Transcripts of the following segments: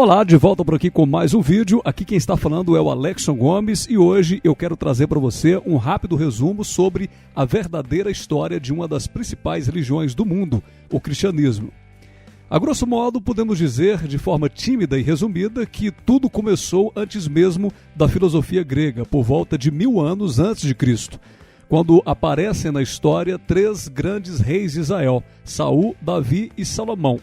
Olá, de volta por aqui com mais um vídeo. Aqui quem está falando é o Alexson Gomes e hoje eu quero trazer para você um rápido resumo sobre a verdadeira história de uma das principais religiões do mundo, o cristianismo. A grosso modo, podemos dizer, de forma tímida e resumida, que tudo começou antes mesmo da filosofia grega, por volta de 1000 anos antes de Cristo, quando aparecem na história 3 grandes reis de Israel, Saul, Davi e Salomão.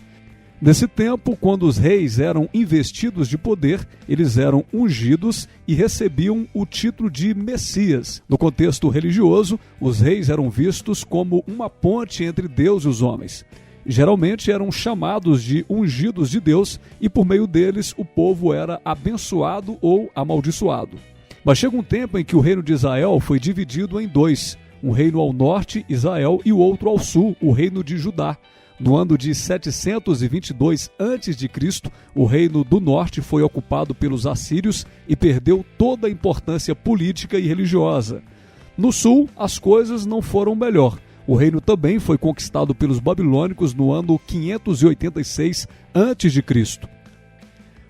Nesse tempo, quando os reis eram investidos de poder, eles eram ungidos e recebiam o título de Messias. No contexto religioso, os reis eram vistos como uma ponte entre Deus e os homens. Geralmente eram chamados de ungidos de Deus e por meio deles o povo era abençoado ou amaldiçoado. Mas chega um tempo em que o reino de Israel foi dividido em 2, um reino ao norte, Israel, e o outro ao sul, o reino de Judá. No ano de 722 a.C., o reino do norte foi ocupado pelos assírios e perdeu toda a importância política e religiosa. No sul, as coisas não foram melhor. O reino também foi conquistado pelos babilônicos no ano 586 a.C.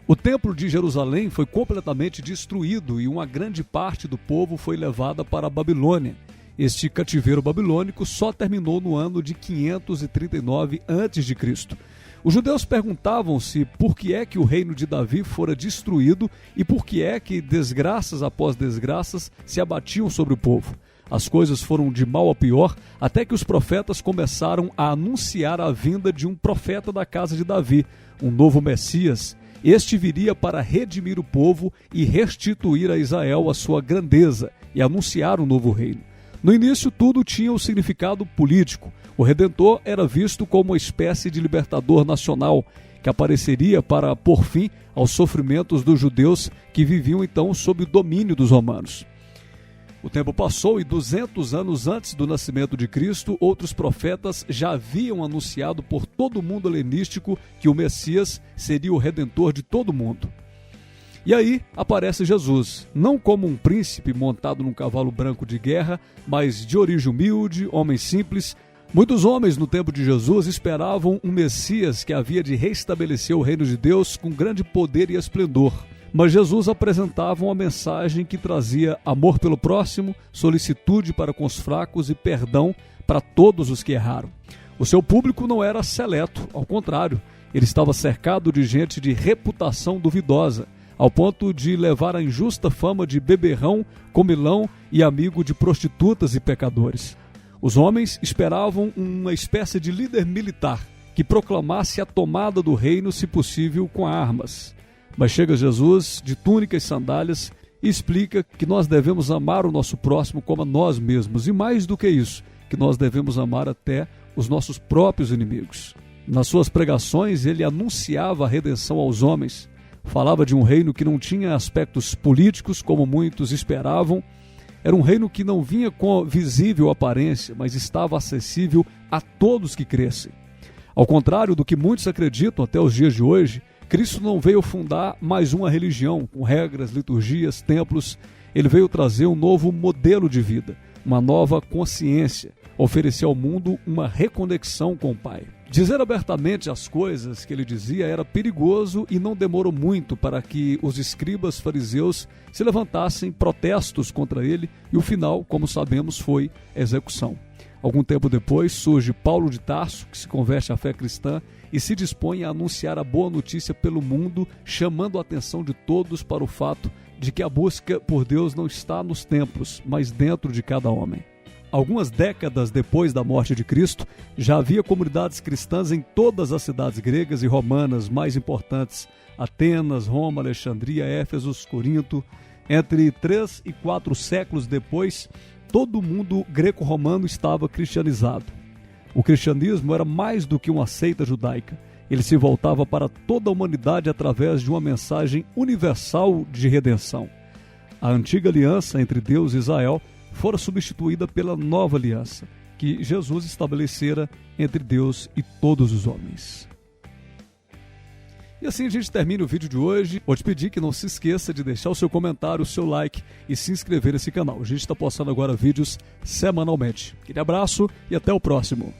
O templo de Jerusalém foi completamente destruído e uma grande parte do povo foi levada para a Babilônia. Este cativeiro babilônico só terminou no ano de 539 a.C. Os judeus perguntavam-se por que é que o reino de Davi fora destruído e por que é que desgraças após desgraças se abatiam sobre o povo. As coisas foram de mal a pior até que os profetas começaram a anunciar a vinda de um profeta da casa de Davi, um novo Messias. Este viria para redimir o povo e restituir a Israel a sua grandeza e anunciar um novo reino. No início, tudo tinha um significado político. O Redentor era visto como uma espécie de libertador nacional que apareceria para pôr fim aos sofrimentos dos judeus que viviam então sob o domínio dos romanos. O tempo passou e 200 anos antes do nascimento de Cristo, outros profetas já haviam anunciado por todo o mundo helenístico que o Messias seria o Redentor de todo o mundo. E aí aparece Jesus, não como um príncipe montado num cavalo branco de guerra, mas de origem humilde, homem simples. Muitos homens no tempo de Jesus esperavam um Messias que havia de restabelecer o reino de Deus com grande poder e esplendor. Mas Jesus apresentava uma mensagem que trazia amor pelo próximo, solicitude para com os fracos e perdão para todos os que erraram. O seu público não era seleto, ao contrário, ele estava cercado de gente de reputação duvidosa, ao ponto de levar a injusta fama de beberrão, comilão e amigo de prostitutas e pecadores. Os homens esperavam uma espécie de líder militar que proclamasse a tomada do reino, se possível, com armas. Mas chega Jesus, de túnica e sandálias, e explica que nós devemos amar o nosso próximo como a nós mesmos, e mais do que isso, que nós devemos amar até os nossos próprios inimigos. Nas suas pregações, ele anunciava a redenção aos homens, falava de um reino que não tinha aspectos políticos, como muitos esperavam. Era um reino que não vinha com visível aparência, mas estava acessível a todos que crescem. Ao contrário do que muitos acreditam até os dias de hoje, Cristo não veio fundar mais uma religião, com regras, liturgias, templos. Ele veio trazer um novo modelo de vida, uma nova consciência, oferecer ao mundo uma reconexão com o Pai. Dizer abertamente as coisas que ele dizia era perigoso e não demorou muito para que os escribas fariseus se levantassem protestos contra ele e o final, como sabemos, foi execução. Algum tempo depois surge Paulo de Tarso, que se converte à fé cristã e se dispõe a anunciar a boa notícia pelo mundo, chamando a atenção de todos para o fato de que a busca por Deus não está nos templos, mas dentro de cada homem. Algumas décadas depois da morte de Cristo, já havia comunidades cristãs em todas as cidades gregas e romanas mais importantes, Atenas, Roma, Alexandria, Éfeso, Corinto. Entre 3 e 4 séculos depois, todo o mundo greco-romano estava cristianizado. O cristianismo era mais do que uma seita judaica. Ele se voltava para toda a humanidade através de uma mensagem universal de redenção. A antiga aliança entre Deus e Israel fora substituída pela nova aliança, que Jesus estabelecera entre Deus e todos os homens. E assim a gente termina o vídeo de hoje. Vou te pedir que não se esqueça de deixar o seu comentário, o seu like e se inscrever nesse canal. A gente está postando agora vídeos semanalmente. Aquele abraço e até o próximo.